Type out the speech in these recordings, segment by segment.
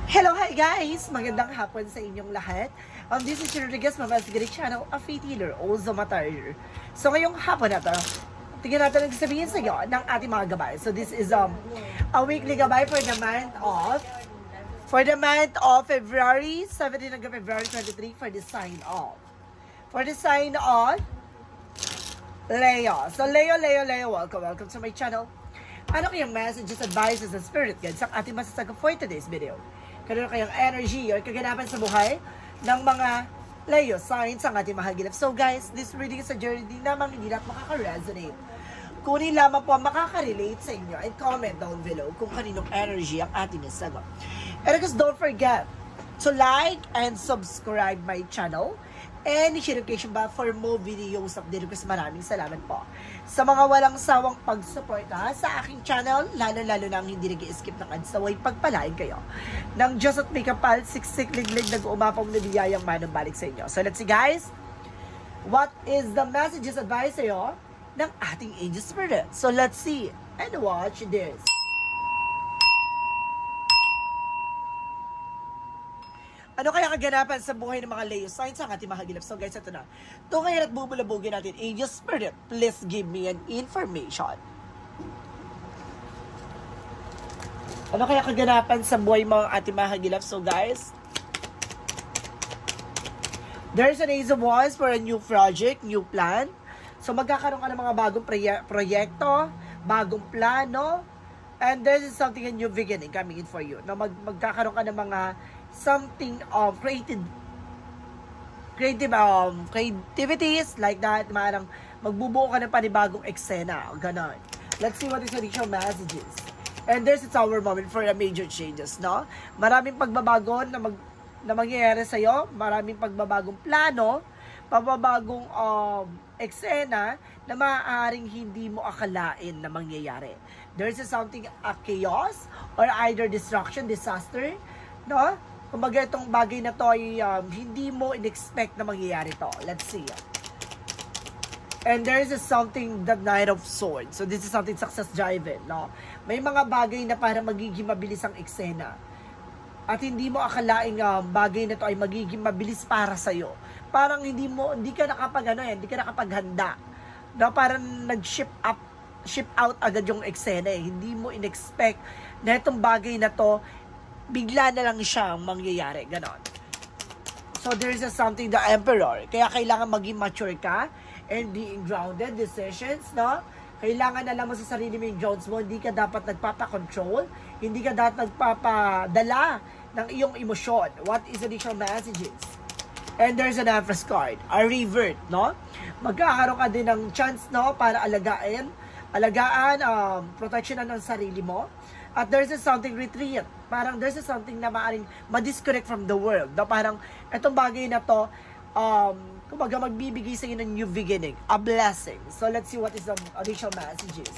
Hello, hi guys! Magandang hapon sa inyong lahat. This is Rodriguez, Mama Sigrid Channel, a faith healer, also matter. So ngayong hapon na to, tingnan natin ang sabihin sa iyo ng ating mga gabay. So this is a weekly gabay for the month of February, 17 hanggang February 23 for the sign of. For the sign of Leo. So Leo, welcome to my channel. Ano kayang messages, advices, and spirit guides ang ating masasagot for today's video? Karoon kayang energy or kaganapan sa buhay ng mga Leo signs ang ating mahagilap. So guys, this reading is a journey namang hindi natin makaka-resonate. Kunin lamang po ang makaka-relate sa inyo and comment down below kung kaninong energy ang ating nasagot. And guys, don't forget to like and subscribe my channel and notification bell for more videos update. Guys, maraming salamat po sa mga walang sawang pagsuporta sa aking channel, lalo na ang hindi nag-skip ng ads, naway pagpalain kayo ng Diyos at may kapal, siksik, liglig, nag-uumapang na biyayang manong balik sa inyo. So let's see guys, what is the messages advice sa'yo ng ating angel spirit? So let's see and watch this. Ano kaya kaganapan sa buhay ng mga Leo signs ang ating mahagilap? So guys, ito na. Ito ngayon at bubulabugin natin. Angel Spirit, please give me an information. Ano kaya kaganapan sa buhay mga ating mahagilap? So guys, there's an Ace of Wands for a new project, new plan. So magkakaroon ka ng mga bagong proyekto, bagong plano, and there is something, a new beginning coming in for you. Na magkakaroon ka ng mga something of creativities like that. Marang magbubuo ka ng panibagong eksena, ganon. Let's see what is the initial messages. And there's a tower moment for a major changes, no? Maraming pagbabago na mangyayari sa'yo, maraming pagbabagong plano, pagbabagong eksena na maaaring hindi mo akalain na mangyayari. There's something, a chaos or either destruction, disaster, no? Kumbaga itong bagay na to ay hindi mo in-expect na mangyayari to. Let's see. And there is something, the Knight of Swords. So this is something success driven, no? May mga bagay na para magiging mabilis ang eksena. At hindi mo akalaing bagay na to ay magiging mabilis para sa iyo. Parang hindi ka nakapaghanda. No, parang ship out agad yung eksena eh. Hindi mo in-expect na itong bagay na to bigla na lang siya mangyayari, ganon. So there's something, the Emperor. Kaya kailangan maging mature ka and being grounded decisions, no? Kailangan alam mo sa sarili mo yung Jones mo, hindi ka dapat nagpapa-control, hindi ka dapat nagpapadala ng iyong emosyon. What is additional messages? And there's an Empress card, a revert, no? Magkakaroon ka din ng chance, no, para alagaan, protection ng sarili mo. At there's something retreat. Parang there's something na maaaring ma-disconnect from the world. No? Parang itong bagay na to, kumbaga magbibigay sa inyo ng new beginning, a blessing. So let's see what is the additional messages.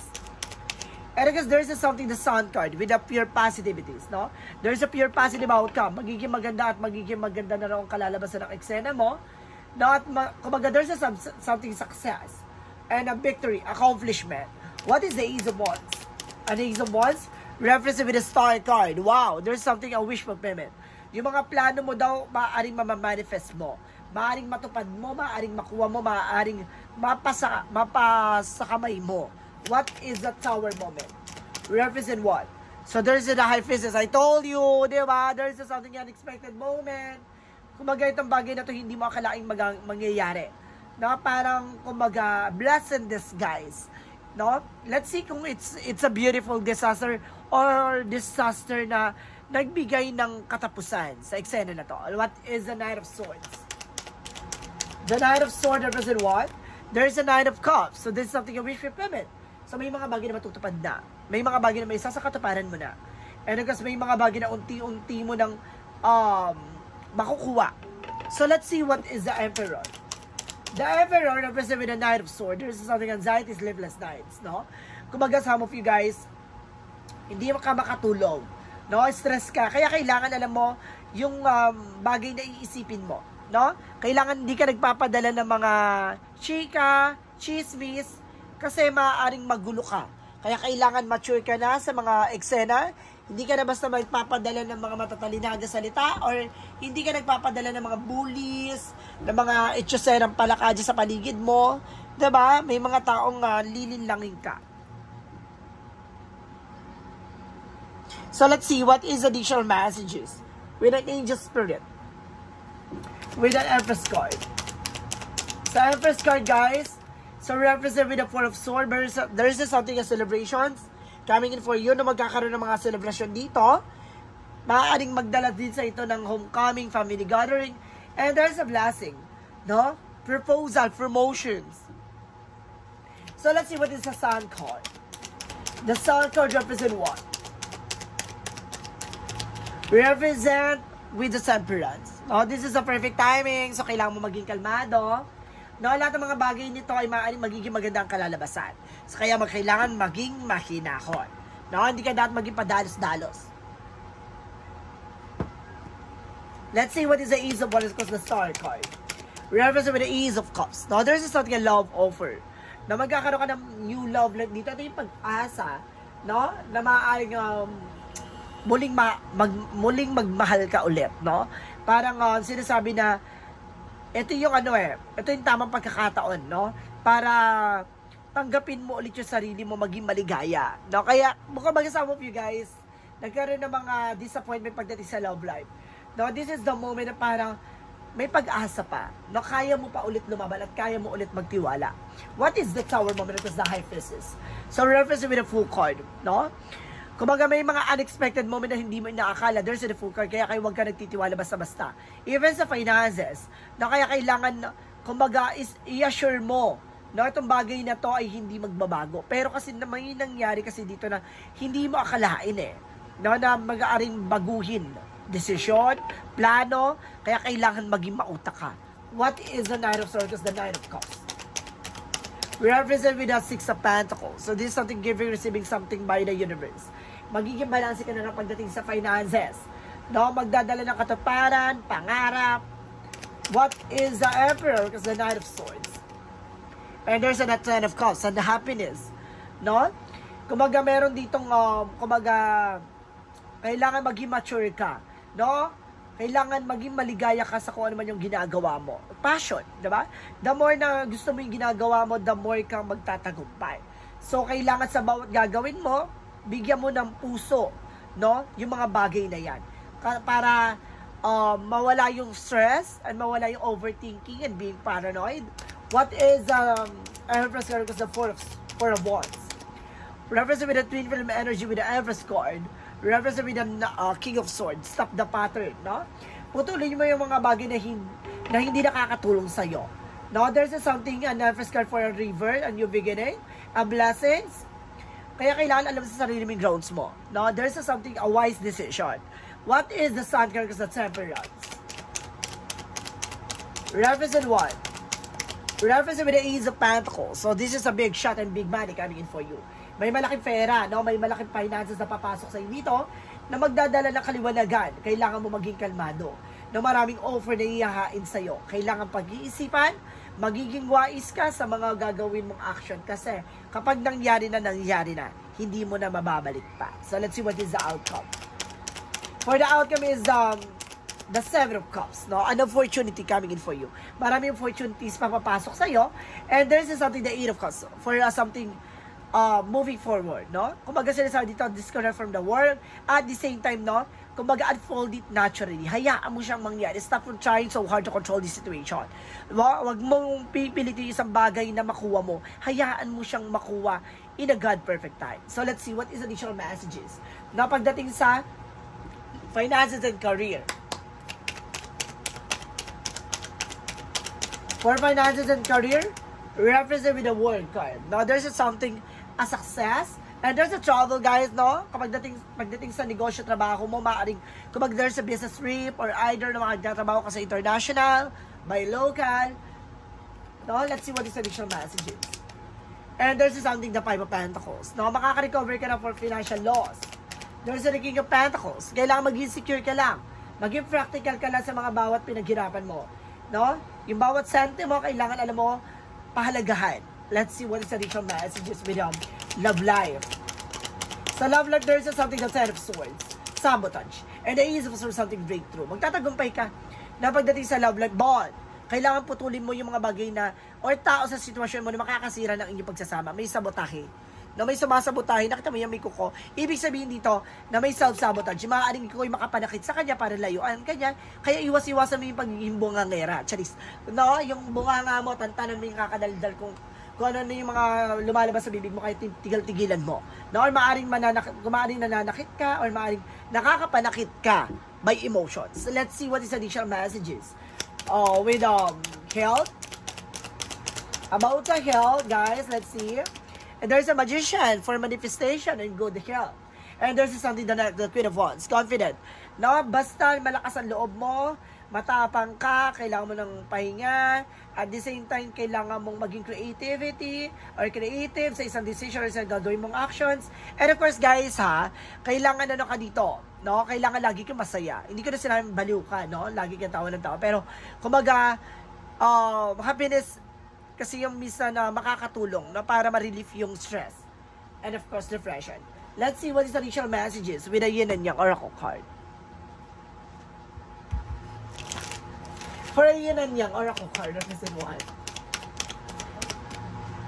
And I guess there's something, the Sun card, with the pure positivities, no? There's a pure positive outcome. Magiging maganda na raw ang kalalabasan ng eksena mo. No? At kumbaga there's something success and a victory, accomplishment. What is the Ace of Wands? An Ace of Wands reference with a star card. Wow, there's something, a wish fulfillment. Yung mga plano mo daw, maaaring mamamanifest mo. Maaaring matupad mo, maaaring makuha mo, maaaring mapasa kamay mo. What is the tower moment? Represent what? So there's the High Priestess. I told you, di ba? There's something unexpected moment. Kumbaga itong bagay na to hindi mo akalaing mangyayari. No? Parang, kumbaga, blessed in disguise. No? Let's see kung it's a beautiful disaster or disaster na nagbigay ng katapusan sa eksena na to. What is the Knight of Swords? The Knight of Swords represent what? There's a Knight of Cups. So this is something a wish fulfillment. So may mga bagay na matutupad na. May mga bagay na may sasakatuparan mo na. And because may mga bagay na unti-unti mo nang makukuha. So let's see what is the Emperor. The Emperor represents with the Knight of Swords. There's something, anxiety, sleepless nights, no? Kumbaga, some of you guys, hindi ka makatulog, no? Stress ka. Kaya kailangan, alam mo, yung bagay na iisipin mo, no? Kailangan hindi ka nagpapadala ng mga chika, chismis, kasi maaaring magulo ka. Kaya kailangan mature ka na sa mga eksena, Hindi ka na basta magpapadala ng mga matatalinag na salita or hindi ka nagpapadala ng mga bullies, ng mga etyoserang palaka dyan sa paligid mo. Diba? May mga taong lilinlangin ka. So let's see what is additional messages with an angel spirit. With an Empress card. So Empress card, guys. So represent with the Four of Swords. There is something as celebrations coming in for you na magkakaroon ng mga celebration dito. Maaaring magdala din sa ito ng homecoming, family gathering. And there's a blessing. No? Proposal, promotions. So let's see what is the Sun card. The Sun card represent what? Represent with the Temperance. No, this is a perfect timing. So, kailangan mo maging kalmado. No, lahat ng mga bagay nito ay maaaring magiging magandang kalalabasan. So, kaya kailangan maging mahinahon. No, hindi ka dapat maging padalos-dalos. Let's see what is the Ace of Wands because the Star card. Represent with the Ace of Cups. No, there's something a love offer. Na magkakaroon ka ng new love life dito. Ito yung pag-asa. No, na maaaring muling magmahal ka ulit, no? Parang sinasabi na ito yung ito yung tamang pagkakataon, no? Para tanggapin mo ulit yung sarili mo, maging maligaya, no? Kaya mukhang some of you guys nagkaroon ng mga disappointment pagdating sa love life, no? This is the moment na parang may pag-asa pa, no? Kaya mo pa ulit lumaban at kaya mo ulit magtiwala. What is the Tower moment? It was the High Priestess. So represent with a full card, no? Kumbaga may mga unexpected moment na hindi mo inaakala, there's a full card, kaya kayo huwag ka nagtitiwala basta-basta. Even sa finances, na kaya kailangan, kumbaga, i-assure mo, na itong bagay na to ay hindi magbabago. Pero kasi may nangyari kasi dito na hindi mo akalain no, na mag-aaring baguhin. Desisyon, plano, kaya kailangan maging mautak ka. What is the Knight of Swords? The Knight of Cups. We represent with the Six of Pentacles. So this is something giving, receiving something by the universe. Magiging balanse ka na pagdating sa finances. No? Magdadala ng katuparan, pangarap. What is the Emperor? Because the Knight of Swords. And there's a Ten of Cups and the happiness. No? Kumaga meron ditong, kumaga, kailangan maging mature ka. No? Kailangan maging maligaya ka sa kung ano man yung ginagawa mo. Passion, di ba? The more na gusto mo yung ginagawa mo, the more kang magtatagumpay. So, kailangan sa bawat gagawin mo, bigyan mo ng puso, no? Yung mga bagay na yan. Para mawala yung stress and mawala yung overthinking and being paranoid. What is Empress card? Because the Four of Wands. Represent with the Twin Flame energy with the Empress card. Represent with the King of Swords. Stop the pattern, no? Putulin mo yung mga bagay na hindi nakakatulong sa'yo. No? There's something, an Empress card for a river, a new beginning, a blessings. Kaya kailangan alam sa sarili mong grounds mo. No? There's something, a wise decision. What is the Sun card? Because the Temperance. Represent what? Represent with the Ace of Pentacles. So this is a big shot and big money coming in for you. May malaking pera, no? May malaking finances na papasok sa dito na magdadala ng kaliwanagan. Kailangan mo maging kalmado. Na maraming offer na ihahain sa'yo. Kailangan pag-iisipan, magiging wise ka sa mga gagawin mong action. Kasi kapag nangyari na, hindi mo na mababalik pa. So let's see what is the outcome. For the outcome is the Seven of Cups, no? An opportunity coming in for you. Maraming opportunities papapasok sa'yo. And there's something, the Eight of Cups, for something moving forward, no? Kumbaga sinasabi dito, disconnect from the world. At the same time, no? Kumbaga unfold it naturally. Hayaan mo siyang mangyari. Stop from trying so hard to control the situation. Wag mong pipilitin isang bagay na makuha mo. Hayaan mo siyang makuha in a God perfect time. So let's see what is additional messages na pagdating sa finances and career. For finances and career, represent with the World card. Now, there's something, a success, and there's a trouble, guys, no? Kapag pagdating sa negosyo, trabaho mo, maaaring, kapag there's a business trip, or either na magtatrabaho ka sa international, by local, no? Let's see what is the additional messages. And there's something, the Five of Pentacles, no? Makaka-recover ka na for financial loss. There's the King of Pentacles. Kailangan maging secure ka lang. Maging practical ka lang sa mga bawat pinaghirapan mo, no? Yung bawat sente mo, kailangan, alam mo, pahalagahan. Let's see what is the additional messages with love life. Sa love life, there's something the Ten of Swords. Sabotage. And the Ace of Swords, something breakthrough. Magtatagumpay ka na pagdating sa love life, bond. Kailangan putulin mo yung mga bagay na or tao sa sitwasyon mo na makakasira ng inyong pagsasama. May sabotahe. Na may sumasabotahe, nakita mo yung may kuko. Ibig sabihin dito na may self-sabotage. Maaaring ikaw ay makapanakit sa kanya para layuan kanya. Kaya iwas-iwasan mo yung pagiging bungangera. Charis. No? Yung bunganga mo, tantanan mo yung kakadaldal kung ano yung mga lumalabas sa bibig mo kahit tigal-tigilan mo. No? Or maaaring nananakit ka or maaaring nakakapanakit ka by emotions. So let's see what is additional messages. With health. About the health, guys, let's see. And there's a magician for manifestation and good health. And there's something the Queen of Wands, confident. No, basta malakas ang loob mo, matapang ka, kailangan mo ng pahinga. At the same time, kailangan mong maging creativity or creative sa isang decision or sa gagawin mong actions. And of course, guys, kailangan ano ka dito, no? Kailangan lagi kang masaya. Hindi ko na sinabing baliw ka, no? Lagi kang tawa ng tawa. Pero, kumbaga, happiness kasi yung misa na makakatulong na para ma-relieve yung stress. And of course, depression. Let's see what is the additional messages with the Yin and Yang Oracle card. For a Yin and Yang Oracle card, represent what?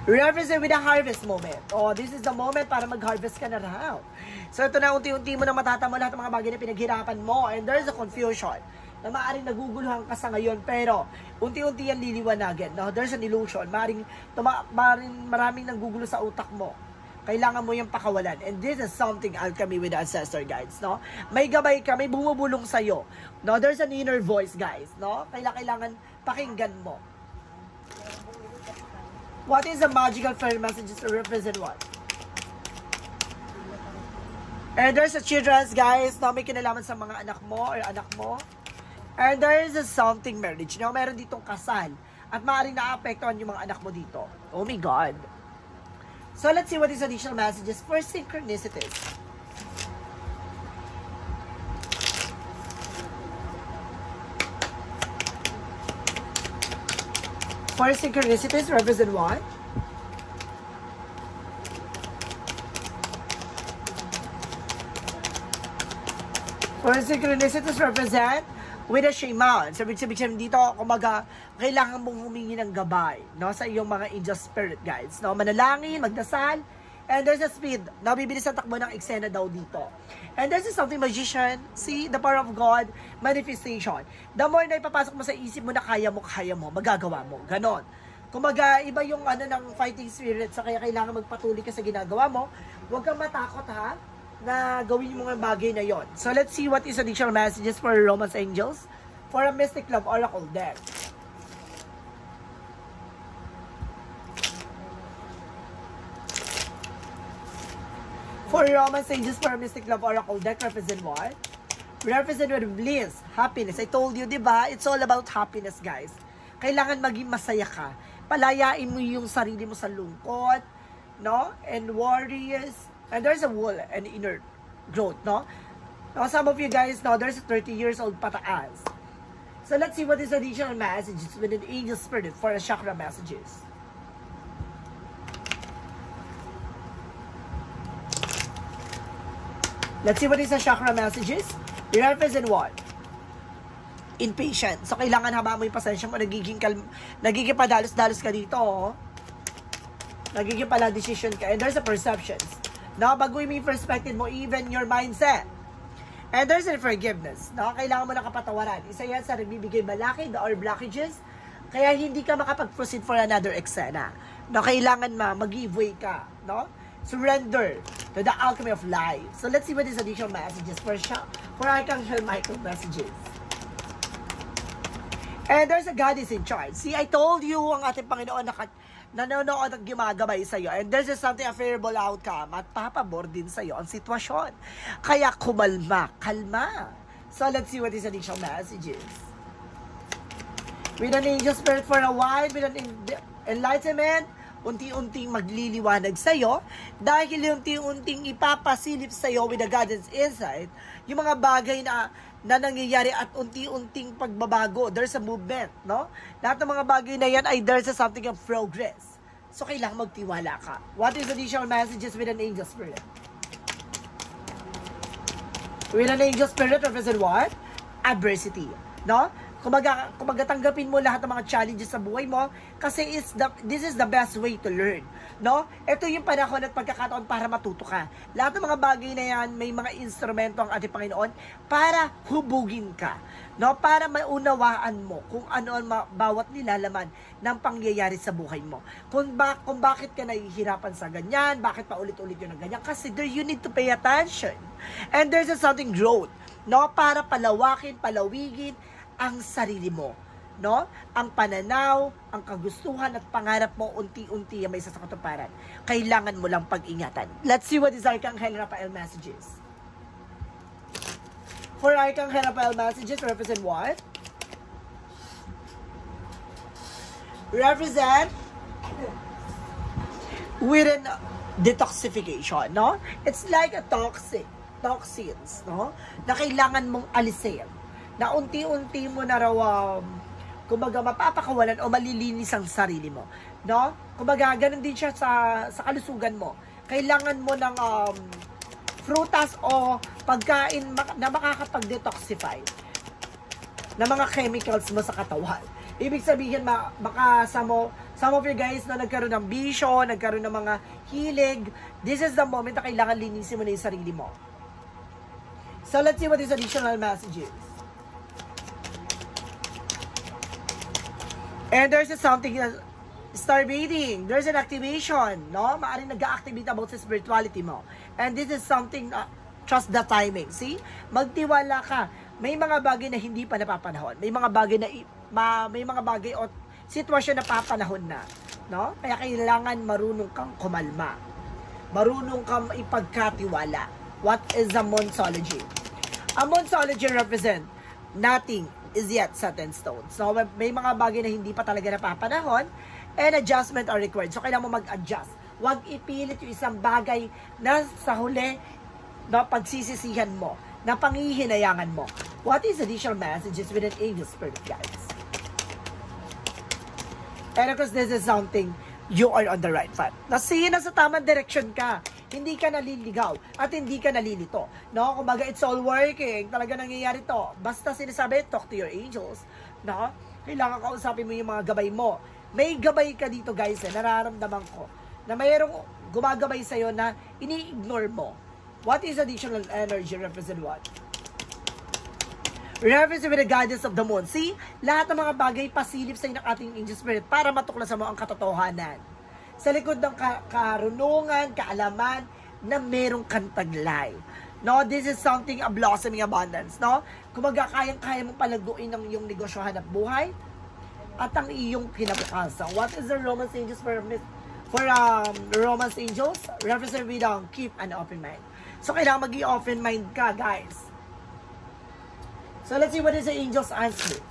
Represent with a harvest moment. This is the moment para mag-harvest ka na raw. So, ito na unti-unti mo na matatamo lahat ng mga bagay na pinaghirapan mo. And there's a confusion na maaaring naguguluhan ka sa ngayon, pero unti-unti yan liliwanagin. No? There's an illusion. Maaaring maraming nanggugulo sa utak mo. Kailangan mo yung pakawalan. And this is something alchemy with the ancestor guides. No? May gabay ka, may bumubulong sa'yo. No? There's an inner voice, guys. No? Kailangan pakinggan mo. What is the magical fairy messages to represent what? And there's a children's, guys. No? May kinalaman sa mga anak mo or anak mo. And there is something marriage. No? Meron ditong kasal. At maaaring naapektuhan yung mga anak mo dito. Oh my God. So let's see what is additional messages for synchronicities. For synchronicities, represent what? For synchronicities, represent with a shaman. So, sabihin dito, kumaga, kailangan mong humingi ng gabay, no, sa iyong mga angel spirit guides, no, manalangin, magdasal, and there's a speed, nabibilis ang takbo ng eksena daw dito. And there's something magician, see, the power of God, manifestation. The more na ipapasok mo sa isip mo na kaya mo, magagawa mo, ganon. Kumaga, iba yung ano ng fighting spirit, so kaya kailangan magpatuloy ka sa ginagawa mo, huwag kang matakot na gawin yung mga bagay na yon. So, let's see what is additional messages for Romance Angels for a Mystic Love Oracle deck. For Romance Angels for a Mystic Love Oracle deck, represent what? Represent with bliss, happiness. I told you, diba? It's all about happiness, guys. Kailangan maging masaya ka. Palayain mo yung sarili mo sa lungkot, no? And worries. And there's a wall and inner growth, no? Now, some of you guys, now there's a 30 years old pataas. So, let's see what is additional messages with an angel spirit for the chakra messages. Let's see what is the chakra messages. They represent what? Impatient. So, kailangan haba mo yung pasensya mo, nagiging padalos-dalos ka dito, oh. Nagiging pala decision ka. And there's a perceptions. No, baguhin mo yung perspective mo, even your mindset. And there's a forgiveness. No, kailangan mo nakapatawaran. Isa yan sa nagbibigay balakid or blockages. Kaya hindi ka makapag-proceed for another eksena. No, kailangan mag-give way ka. No? Surrender to the alchemy of life. So let's see what is additional messages for Archangel Michael messages. And there's a God is in charge. See, I told you ang ating Panginoon nanonood at gumagabay sa'yo. And there's something a favorable outcome at papabor din sa'yo ang sitwasyon. Kaya kalma. So, let's see what is additional messages. With an angel spirit for a while, with an enlightenment, unti-unting magliliwanag sa'yo, dahil unti-unting ipapasilip sa'yo with the guidance insight, yung mga bagay na nangyayari at unti-unting pagbabago. There's a movement, no? Lahat ng mga bagay na yan ay there's a something of progress. So, kailangan magtiwala ka. What is additional messages with an angel spirit? With an angel spirit represent what? Adversity. No? Kumbaga tanggapin mo lahat ng mga challenges sa buhay mo kasi this is the best way to learn. No? Ito yung panahon at pagkakataon para matuto ka. Lahat ng mga bagay na yan, may mga instrumento ang ating Panginoon para hubugin ka. No? Para maunawaan mo kung ano ang bawat nilalaman ng pangyayari sa buhay mo. Kung bakit ka nahihirapan sa ganyan, bakit paulit-ulit yun ng ganyan. Kasi there you need to pay attention. And there's something growth. No? Para palawigin ang sarili mo, no? Ang pananaw, ang kagustuhan at pangarap mo unti-unti may isa sa katuparan. Kailangan mo lang pag-ingatan. Let's see what is Archangel Raphael messages. For Archangel Raphael messages, represent what? Represent within detoxification, no? It's like a toxins, no? Na kailangan mong alisin. Na unti-unti mo na raw, kumbaga, mapapakawalan o malilinis ang sarili mo. No? Kumbaga, ganun din siya sa kalusugan mo. Kailangan mo ng frutas o pagkain na makakapag-detoxify na mga chemicals mo sa katawan. Ibig sabihin, baka some of you guys na nagkaroon ng bisyo, nagkaroon ng mga hilig, this is the moment na kailangan linisin mo na yung sarili mo. So, let's see what is additional messages. And there's something, star reading, there's an activation, no? Maaaring nag-activate about sa spirituality mo. And this is something, trust the timing. See? Magtiwala ka. May mga bagay na hindi pa napapanahon. May mga bagay na, may mga bagay o sitwasyon na papanahon na. No? Kaya kailangan marunong kang kumalma. Marunong kang ipagkatiwala. What is the Monsology? A Monsology represent nothing is yet set in stone. So, may mga bagay na hindi pa talaga napapanahon and adjustment are required. So, kailangan mo mag-adjust. Huwag ipilit yung isang bagay na sa huli na pagsisisihan mo, na panghihinayangan mo. What is additional messages with an angel spirit, guys? And of course, this is something you are on the right path. Nasa tamang direction ka. Hindi ka naliligaw at hindi ka nalilito. No? Kumbaga, it's all working. Talaga nangyayari to. Basta sinasabi, talk to your angels. No? Kailangan kausapin mo yung mga gabay mo. May gabay ka dito, guys, nararamdaman ko. Na mayroong gumagabay sa'yo na ini-ignore mo. What is additional energy represent what? Represent with the guidance of the moon. See? Lahat ng mga bagay pasilip sa ng ating angel spirit para matuklasan mo ang katotohanan. Sa likod ng karunungan, kaalaman, na merong kantaglay. No, this is something a blossoming abundance, no? Kumaga kayang-kaya mong palaguin ng iyong negosyo hanap buhay at ang iyong kinabukasan. What is the Romance Angels for Romance Angels? Represent with keep an open mind. So, kailangan maging open mind ka, guys. So, let's see what is the Angels answer.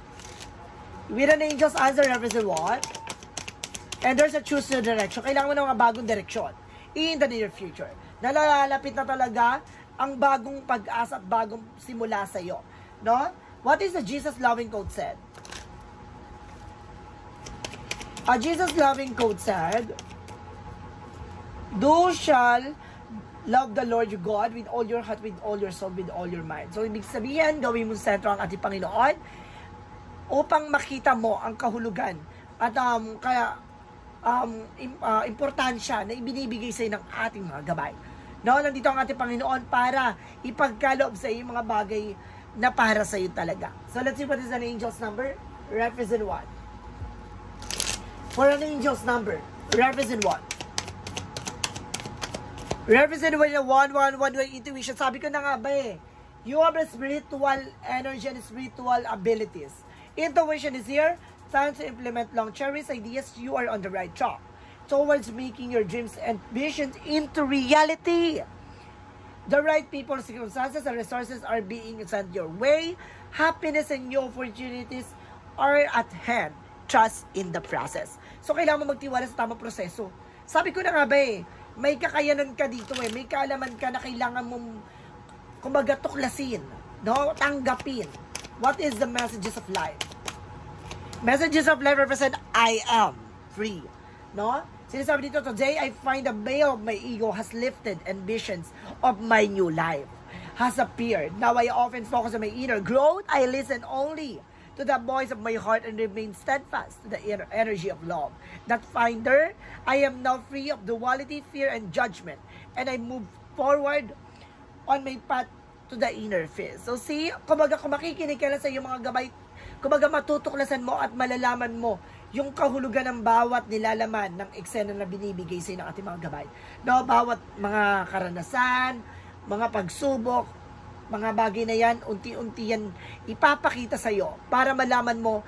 With an Angels answer, represent what? And there's a choose your direction. Kailangan mo ng mga bagong direksyon in the near future. Nalalapit na talaga ang bagong pag-asa at bagong simula sa iyo. No? What is the Jesus loving code said? A Jesus loving code said, "Do shall love the Lord your God with all your heart, with all your soul, with all your mind." So, ibig sabihin, gawin mo sentro ang ating Panginoon upang makita mo ang kahulugan at importansya na ibinibigay sa ng ating mga gabay. No, nandito ang ating Panginoon para ipagkaloob sa iyo mga bagay na para sa iyo talaga. So, let's see what is an angel's number. Represent what? For an angel's number, represent what? Represent with a 1-1-1 intuition. Sabi ko na nga ba eh, you have a spiritual energy and spiritual abilities. Intuition is here. Time to implement long cherished ideas. You are on the right track towards making your dreams and visions into reality. The right people, circumstances, and resources are being sent your way. Happiness and new opportunities are at hand. Trust in the process. So, kailangan mo magtiwala sa tamang proseso. Sabi ko na nga ba eh, may kakayanan ka dito eh, may kaalaman ka na kailangan mong kumbaga tuklasin, no? Tanggapin. What is the messages of life? Messages of life represent I am free, no? Sinasabi dito, today I find the veil of my ego has lifted and visions of my new life has appeared. Now I often focus on my inner growth. I listen only to the voice of my heart and remain steadfast to the inner energy of love. That finder, I am now free of duality, fear, and judgment. And I move forward on my path to the inner peace. So see, kumbaga kung makikinig ka na sa iyong mga gabay, kumbaga matutuklasan mo at malalaman mo yung kahulugan ng bawat nilalaman ng eksena na binibigay sa ng ating mga gabay. No, bawat mga karanasan, mga pagsubok, mga bagay na yan, unti-unti yan ipapakita sa iyo para malaman mo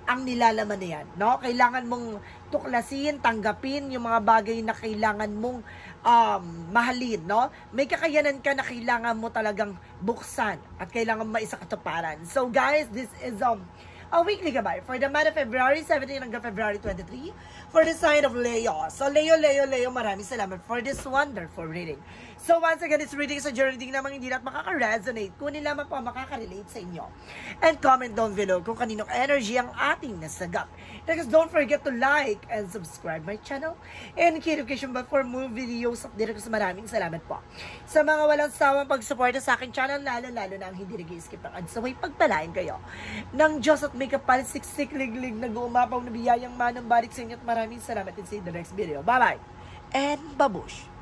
ang nilalaman na yan. No? Kailangan mong tuklasin, tanggapin yung mga bagay na kailangan mong mahalin. No? May kakayanan ka na kailangan mo talagang buksan at kailangan maisakatuparan. So guys, this is a weekly gabay for the month of February 17 hanggang February 23 for the sign of Leo. So Leo, maraming salamat for this wonderful reading. So once again, it's reading sa journey din namang hindi natin makaka-resonate. Kunin lamang po makaka-relate sa inyo. And comment down below kung kaninong energy ang ating nasagap. Because don't forget to like and subscribe my channel and notification bell for more videos. Update ko sa maraming salamat po. Sa mga walang sawang pagsuporta sa aking channel, lalo na ang hindi nag-skip ng ads, saway pagpalain kayo ng Diyos at may kapal siksik liglig na gumapaw na biyayang manang balik sa inyo at maraming salamat and see you in the next video. Bye-bye and babush!